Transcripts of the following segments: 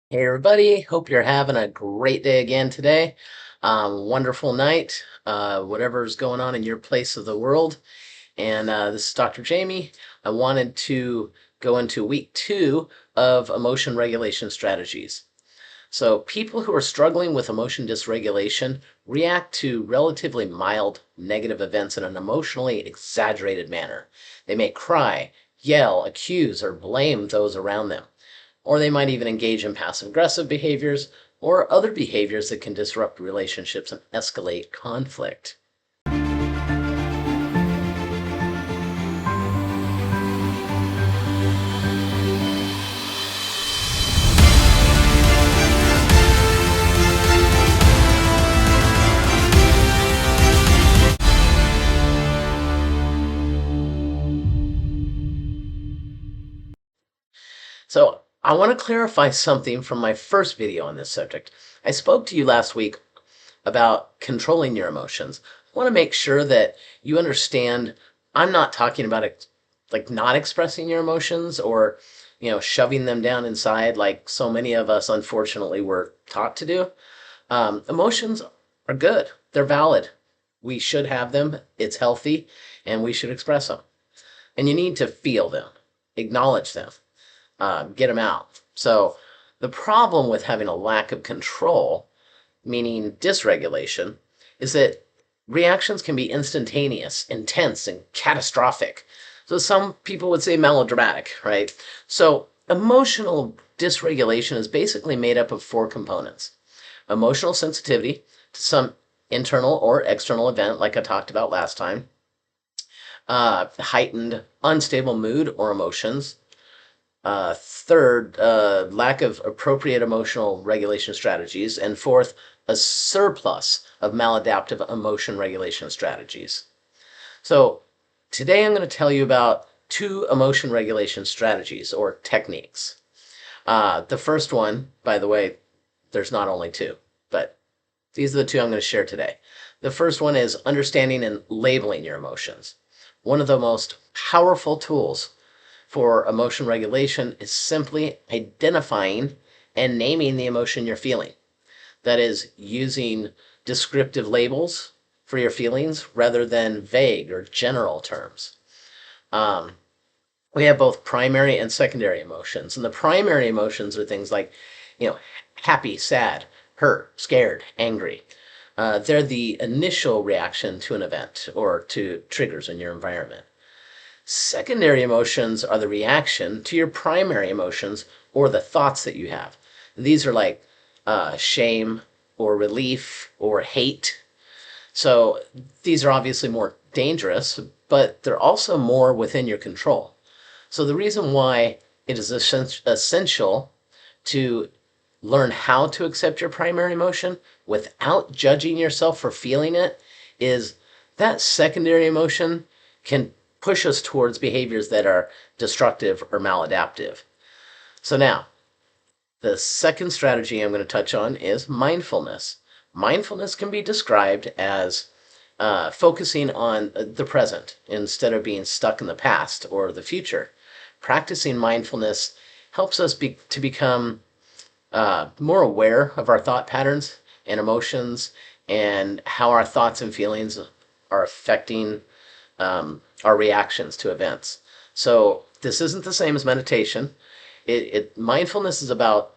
Hey everybody, hope you're having a great day again today. Wonderful night, whatever's going on in your place of the world. And this is Dr. Jamie. I wanted to go into week 2 of emotion regulation strategies. So, people who are struggling with emotion dysregulation react to relatively mild negative events in an emotionally exaggerated manner. They may cry, yell, accuse, or blame those around them, or they might even engage in passive aggressive behaviors or other behaviors that can disrupt relationships and escalate conflict. So, I want to clarify something from my first video on this subject. I spoke to you last week about controlling your emotions. I want to make sure that you understand I'm not talking about like not expressing your emotions or shoving them down inside like so many of us unfortunately were taught to do. Emotions are good. They're valid. We should have them. It's healthy, and we should express them. And you need to feel them, acknowledge them, get them out. So the problem with having a lack of control, meaning dysregulation, is that reactions can be instantaneous, intense, and catastrophic. So some people would say melodramatic, right? So emotional dysregulation is basically made up of four components: emotional sensitivity to some internal or external event, like I talked about last time, heightened, unstable mood or emotions. Third, lack of appropriate emotional regulation strategies. And fourth, a surplus of maladaptive emotion regulation strategies. So, today I'm going to tell you about two emotion regulation strategies or techniques. The first one, by the way, there's not only two, but these are the two I'm going to share today. The first one is understanding and labeling your emotions. One of the most powerful tools for emotion regulation is simply identifying and naming the emotion you're feeling. That is, using descriptive labels for your feelings rather than vague or general terms. Um, we have both primary and secondary emotions. And the primary emotions are things like, happy, sad, hurt, scared, angry. They're the initial reaction to an event or to triggers in your environment. Secondary emotions are the reaction to your primary emotions or the thoughts that you have. These are like shame or relief or hate. So these are obviously more dangerous, but they're also more within your control. So the reason why it is essential to learn how to accept your primary emotion without judging yourself for feeling it is that secondary emotion can push us towards behaviors that are destructive or maladaptive. So now, the second strategy I'm going to touch on is mindfulness. Mindfulness can be described as focusing on the present instead of being stuck in the past or the future. Practicing mindfulness helps us to become more aware of our thought patterns and emotions and how our thoughts and feelings are affecting our reactions to events. So this isn't the same as meditation. Mindfulness is about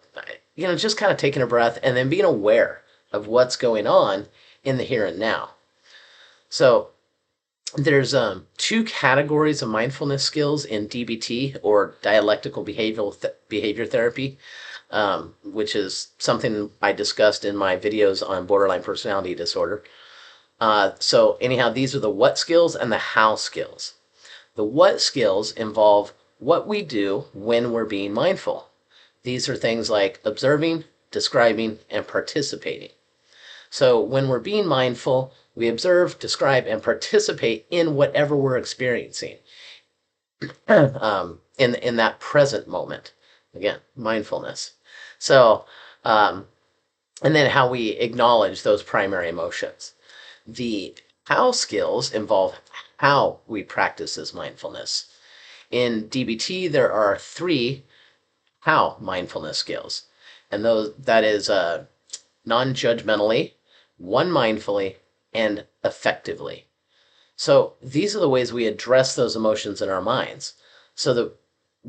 just kind of taking a breath and then being aware of what's going on in the here and now. So there's two categories of mindfulness skills in DBT, or dialectical behavior therapy, which is something I discussed in my videos on borderline personality disorder. So anyhow, these are the what skills and the how skills. The what skills involve what we do when we're being mindful. These are things like observing, describing, and participating. So when we're being mindful, we observe, describe, and participate in whatever we're experiencing in that present moment. Again, mindfulness. So, and then how we acknowledge those primary emotions. The how skills involve how we practice this mindfulness. In DBT, there are three how mindfulness skills. And that is non-judgmentally, one mindfully, and effectively. So these are the ways we address those emotions in our minds so that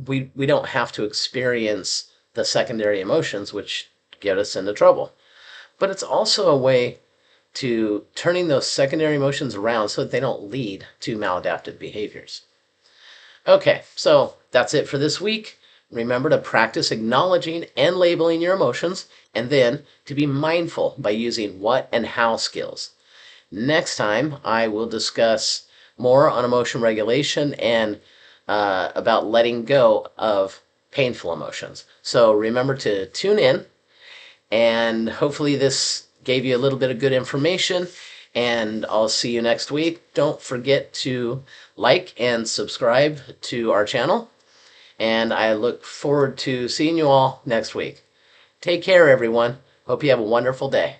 we don't have to experience the secondary emotions which get us into trouble. But it's also a way to turning those secondary emotions around so that they don't lead to maladaptive behaviors. Okay, so that's it for this week. Remember to practice acknowledging and labeling your emotions, and then to be mindful by using what and how skills. Next time, I will discuss more on emotion regulation and about letting go of painful emotions. So remember to tune in, and hopefully, this gave you a little bit of good information. And I'll see you next week. Don't forget to like and subscribe to our channel. And I look forward to seeing you all next week. Take care, everyone. Hope you have a wonderful day.